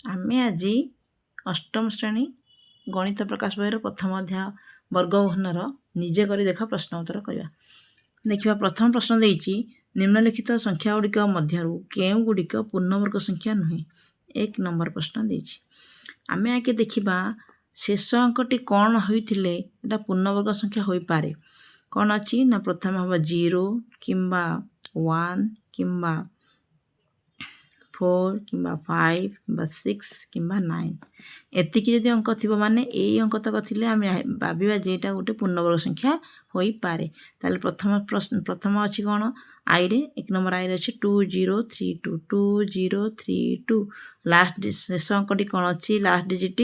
आमे आज अष्टम श्रेणी गणित प्रकाश बहिर प्रथम अध्याय वर्गघनर निजे कर देख प्रश्न उत्तर करवा। देखा प्रथम प्रश्न देती निम्नलिखित संख्या गुड़िक मध्य केउ गुड़िक पूर्णवर्ग संख्या नुहे। एक नंबर प्रश्न देती आमे आगे देखा शेष अंकटी कौन होइथिले एटा पूर्णवर्ग संख्या हो पारे कौन अच्छी ना प्रथम हम 0 किंबा 1 किंबा 4 किंबा 5 किंबा 6 किंबा 9 एतिकी जदि अंक थी माने यही अंक तक थिले आम भाविबा जे एटा गोटे पूर्णवर्ग संख्या हो पारे। ताले प्रथम अच्छी कौन आई रे एक नंबर आई रे अच्छी 2032 2032 लास्ट शेष अंकटी कौन अच्छी लास्ट डिजिट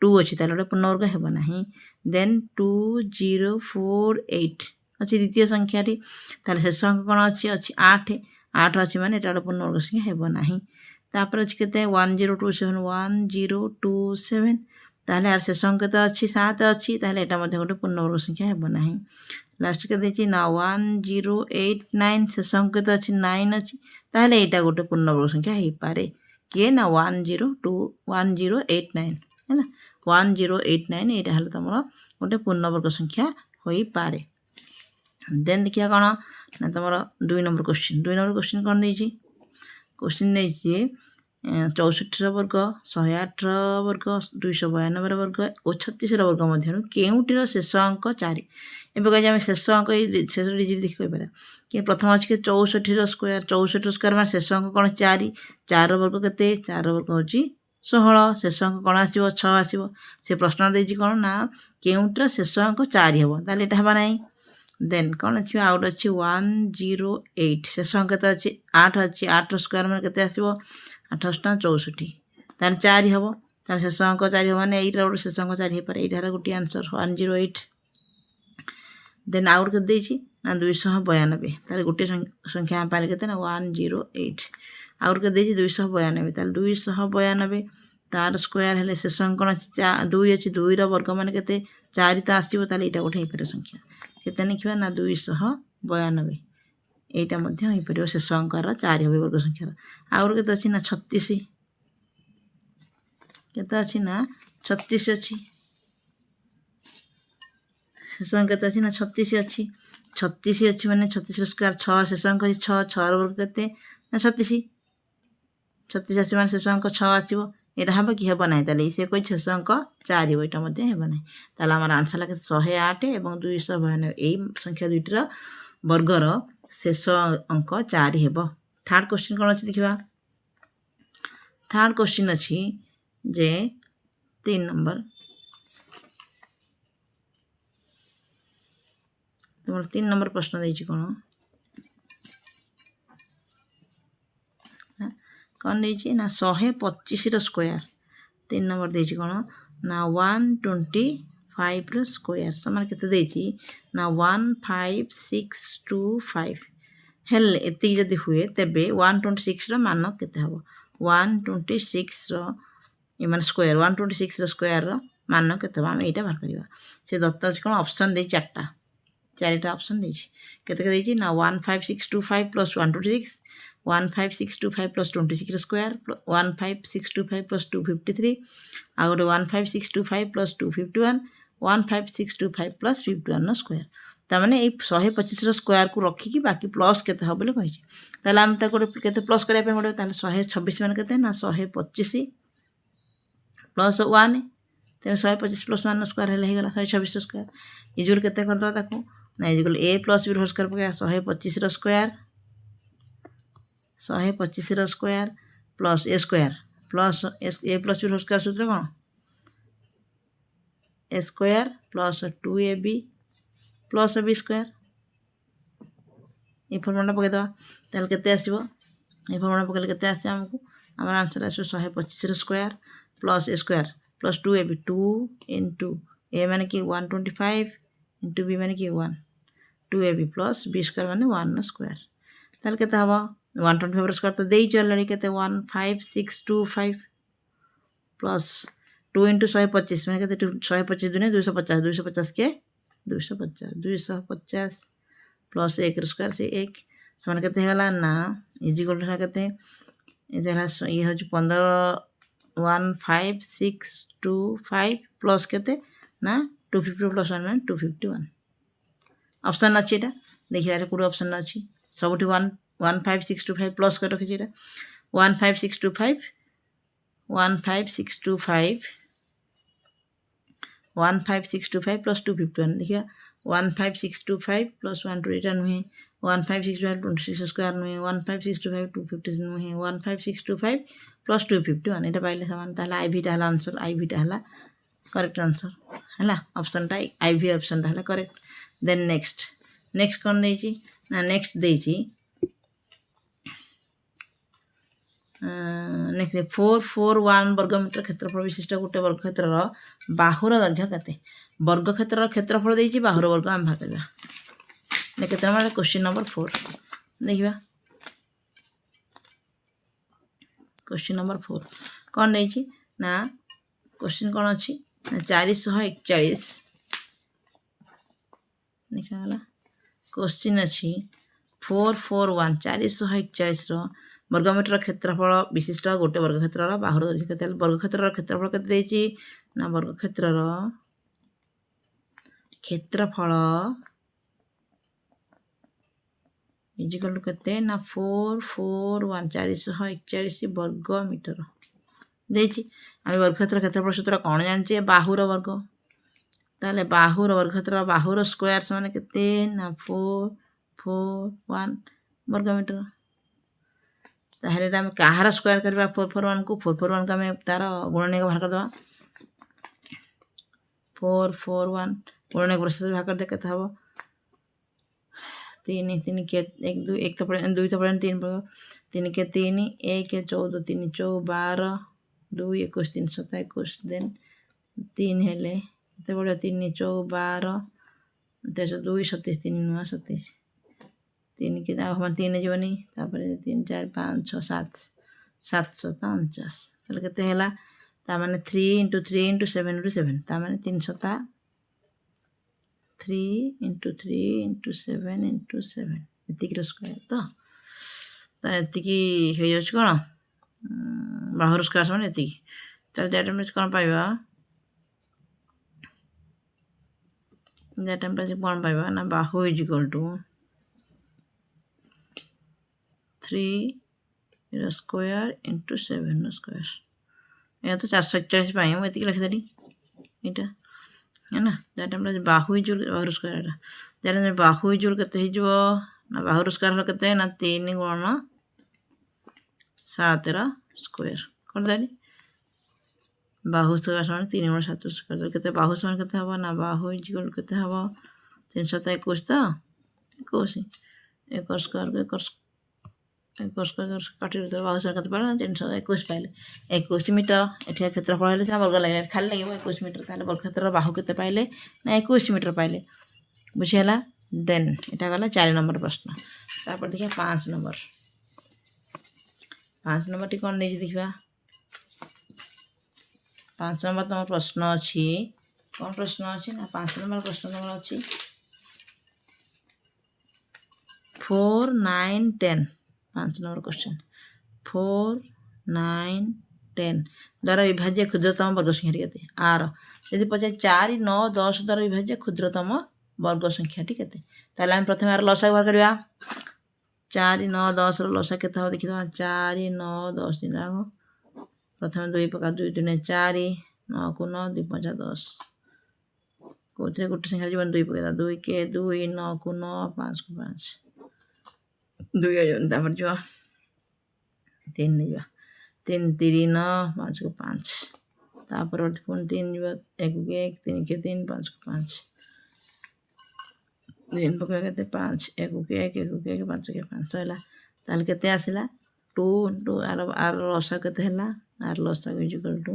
2 अच्छी ताले गोटे पूर्णवर्ग हेब नाही। देन 2048 अच्छी द्वितीय संख्याटी ताले शेष अंक कौन अच्छी अच्छी 8 8 अच्छी माने एटा गोटे पूर्णवर्ग संख्या हेब नाही। तापर अच्छी केते 1027 1027 ताले आर शेष अंक तो अच्छी 7 अच्छी ताले एटा मध्ये गोटे पूर्णवर्ग संख्या हेब नाही। लास्ट के देछि ना 1089 शेष अंक तो अच्छी 9 अच्छी ताले एटा गोटे पूर्णवर्ग संख्या हे पारे के ना 1089 हैना 1089 एटा हले तमरो गोटे पूर्णवर्ग संख्या हो पारे। देन देखिया कोन ना तमरो 2 नंबर क्वेश्चन कोन देछि क्वेश्चन देछि 64 वर्ग 108 वर्ग 292 वर्ग और 36 वर्ग मध्य केउटीर शेष अंक 4 एबे कहि हम शेष अंक शेष डिजिट देखि कहि पारा कि प्रथम अछि 64 स्क्वायर 64 स्क्वायर माने शेष अंक कोन 4 4 वर्ग केते 4 वर्ग होची 16 शेष अंक कोन आसीबो 6 आसीबो से प्रश्न देछि कोन ना केउटीर शेष अंक 4 हेबो ताले एटा हबा नाही। देन कौन अच्छी आउट अच्छी 108 शेष अंक तो अच्छी 8 अच्छी 8 स्क्वायर में केते आसीबो 8 64 तार 4 हेबो तार शेष अंक 4 हो माने एटा गोटे शेष अंक 4 हे पारे एटा गोटे आंसर 108। देन आउट के देछि ना 292 तार गोटे संख्या हम पाले केते ना 108 आउट के देछि 292 तार 292 तार स्क्वायर हेले शेष अंक कोन 2 अछि 2 रो वर्ग माने केते 4 त आसीबो ताले एटा गोटे हे पारे संख्या केते लिखिबा ना 292 एटा मध्य हो परियो शेष अंकर 4 हो वर्ग संख्या आउर केते अछि ना 36 केते अछि ना 36 अछि शेष अंक केते अछि ना 36 अछि माने 36 स्क्वायर 6 शेष अंक 6 6 वर्ग केते ना 36 36 अछि माने शेष अंक 6 आसीबो एटा हबा कि हेबा नाही ताले से कोइ शेष अंक 4 हो एटा मध्ये हेबा नाही ताले हमर आंसर लागे 108 एवं 292 एई संख्या दुइटर वर्गर शेष अंक 4 हेबो। थर्ड क्वेश्चन कोन अछि देखिबा थर्ड क्वेश्चन अछि जे 3 नंबर तुमर 3 नंबर प्रश्न देछि कोन कौन देछि ना 125 रो स्क्वायर 3 नंबर देछि कोन ना 125 रो स्क्वायर समान केते देछि ना 15625 हेल एति जदि हुए तबे 126 रो मान केते हबो 126 रो ए मान स्क्वायर 126 रो स्क्वायर रो मान केते हम एटा बाहर करिवा से दत्त कोन ऑप्शन दे चारटा ऑप्शन देछि केते देछि ना 15625 प्लस 126 15625 प्लस 26 स्क्वायर 15625 प्लस 253 आ गोटे 15625 प्लस 251 15625 प्लस 51 स्क्वायर तामाने ए 125 रो स्क्वायर को रखी कि बाकी प्लस केते हो बोले कहि ताले हम ता गोटे केते प्लस करिया पे गोटे ताले 126 मान केते ना 125 प्लस 1 तेरे 125 प्लस 1 स्क्वायर हेले हेगला 126 रो स्क्वायर इजुल केते कर दो ताको ना इजुल a प्लस b रो स्क्वायर पके 125 रो स्क्वायर 125 रो square plus a square plus a plus b रो स्क्वायर सूत्र कोन a square plus 2ab plus b square ए फॉर्मूला पके दो ताल केते आसीबो ए फॉर्मूला पके केते आसी हमकु हमर आंसर आसीबो 125 रो square plus a square plus 2ab 2 into a माने कि 125 into b माने कि 1 2ab प्लस b स्क्वायर माने 1 स्क्वायर ताल केते हबो 125 स्क्वायर तो देई चलनी केते 15625 प्लस 2 into 125 माने केते 125 दुने 250 250 के 250 प्लस 1 स्क्वायर से 1 समान केते हेला ना इज इक्वल टू केते ए जला ये हो 15 1565 प्लस केते ना 250 प्लस 1 माने 251 ऑप्शन अच्छी एटा देखिए कोड ऑप्शन अच्छी सबुठी 15625 प्लस कर रखी एटा 15625 प्लस 251 देखिए 15625 प्लस 1 टू एटा नुहे 15625 26 स्क्वायर नुहे 15625 250 नुहे 15625 प्लस 251 एटा पाइले समान ताला आईवी टा हला आंसर आईवी टा हला करेक्ट आंसर हला ऑप्शन टा आईवी ऑप्शन टा हला करेक्ट देन नेक्स्ट कौन देछि ना नेक्स्ट देछि नेक्स्ट 441 वर्गमीटर क्षेत्रफल विशिष्ट गोटे वर्ग क्षेत्रर बाहुर दैर्घ्य केते वर्ग क्षेत्रर क्षेत्रफल देछि बाहुर वर्ग हम भाग करबा केते माने क्वेश्चन नंबर 4 देखिबा क्वेश्चन नंबर 4 कौन देछि ना क्वेश्चन कौन अछि 441 देखा गला क्वेश्चन अछि 441 441 रो वर्गमीटर क्षेत्रफल विशिष्ट गोटे वर्ग क्षेत्रर बाहुर दैर्घ्य केते वर्ग क्षेत्रर क्षेत्रफल केते देछि ना वर्ग क्षेत्रर क्षेत्रफल इजिकल टू केते ना 441 441 वर्ग मीटर देछि आमे वर्ग क्षेत्र क्षेत्रफल सूत्र कोन जानचे बाहुर वर्ग ताले बाहुर वर्ग क्षेत्र बाहुर स्क्वायर माने केते ना 441 वर्ग मीटर ताहले हम कहार स्क्वायर करबा 441 को 441 का में तार गुणनीय भाग कर दवा 441 गुणनीय प्रोसेस भाग कर दे केते हबो 3 3 के 1 2 1 तो पड़े 2 तो पड़े 3 पड़े 3 के 3 1 के 14 3 12 2 21 3 27 देन 3 हेले केते पड़े 3 12 2 27 3 9 27 3 के हम 3 जीवनी तापर 3 4 5 6 7 749 ताले केते हैला ता माने 3 * 3 * 7 * 7 ता माने 300 3 * 3 * 7 * 7 एतिक स्क्वायर तो एतिकी हो जाछ कोन बाहुर स्क्वायर माने एतिकी ताले दैट मींस कोन पाइबा दैट मींस कोन पाइबा ना बाहु is equal to 3 square into 7 square या तो 441 पाई हम एतिक लिख देली एटा है ना that means Bahu is बाहुर square that means Bahu is केते हो जो ना बाहुर स्क्वायर केते ना 3 गुणन 7 रा स्क्वायर कर देली बाहु स्क्वायर समान 3 गुणन 7 स्क्वायर केते बाहु समान केते हबो ना बाहु इज इक्वल केते हबो 321 तो 21 एक स्क्वायर को एक स्क्वायर काटी तो बाहु समान केते पड़ा 321 पाइले 21 मीटर एठी क्षेत्रफल हेले से वर्ग लागे खाली लागो 21 मीटर ताले वर्ग क्षेत्र बाहु केते पाइले ना 21 मीटर पाइले बुझियला देन एटा गला 4 नंबर प्रश्न तापर देखिया 5 नंबर टी कोन नै देखिबा 5 नंबर तम प्रश्न अछि कोन प्रश्न अछि ना 5 नंबर प्रश्न तम अछि 4 9 10 5 नंबर क्वेश्चन 4 9 10 द्वारा विभाज्य क्षुद्रतम वर्ग संख्या केते आर यदि पचे 4 9 10 द्वारा विभाज्य क्षुद्रतम वर्ग संख्या केते ताले हम प्रथम आर लसा बाहर करिया 4 9 10 रो लसा केते हो देखिबा 4 9 10 दिन आगो प्रथम 2 प्रकार 2 3 4 9 को 9 2 5 10 कोथरे गोटे संख्या जीवन 2 प्रकार 2 के 2 9 को 9 5 को 5 2 तापर जो 3 नहीं जा 3 3 9 5 को 5 तापर पुन 3 जो 1 के 1 3 के 3 5 को 5 3 पका केते 5 1 के 1 5 के 5 होला ताल केते आसिला 2 आर लसा केते हला आर लसा इक्वल टू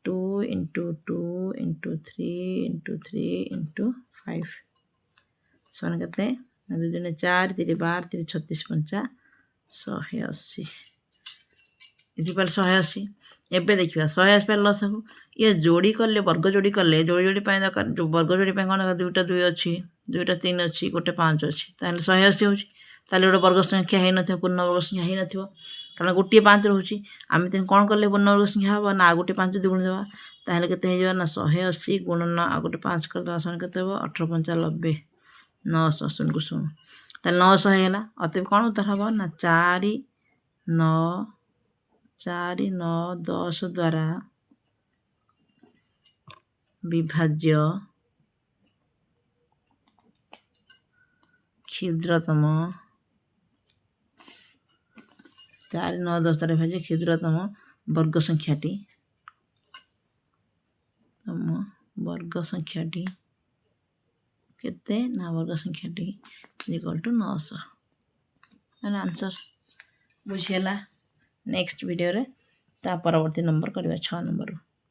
2 * 2 * 3 * 3 * 5 समान केते 2 4 3 12 3 36 5 180 इक्वल 180 एबे देखिबा 180 पे लसा को ये जोड़ी करले वर्ग जोड़ी करले जोड़ी पाए दरकार जो वर्ग जोड़ी पाए कोन दुटा 2 अछि दुटा 3 अछि गोटे 5 अछि ताले 180 होछि ताले गोटे वर्ग संख्या हे नथिबो पूर्ण वर्ग संख्या हे नथिबो कारण गोटे 5 रोचे आम तेन कौन कले पूर्ण वर्ग संख्या हम ना गोटे 5 दी गुणी देवा ताहले केते हो ना 180 गुणन आ गोटे 5 करदेवा शून्य केते हो 1895 900 शून्य को शून्य ताहले 900 होगा अतएव कौन उत्तर हम ना 4 9 10 द्वारा विभाज्य क्षुद्रतम 4 9 10 द्वारा विभाज्य क्षुद्रतम वर्ग संख्याटी केते ना वर्ग संख्याटी इक्वल टू 900 आंसर बुझीगला नेक्स्ट वीडियो रे ता परवर्ती नंबर करवा 6 नंबर।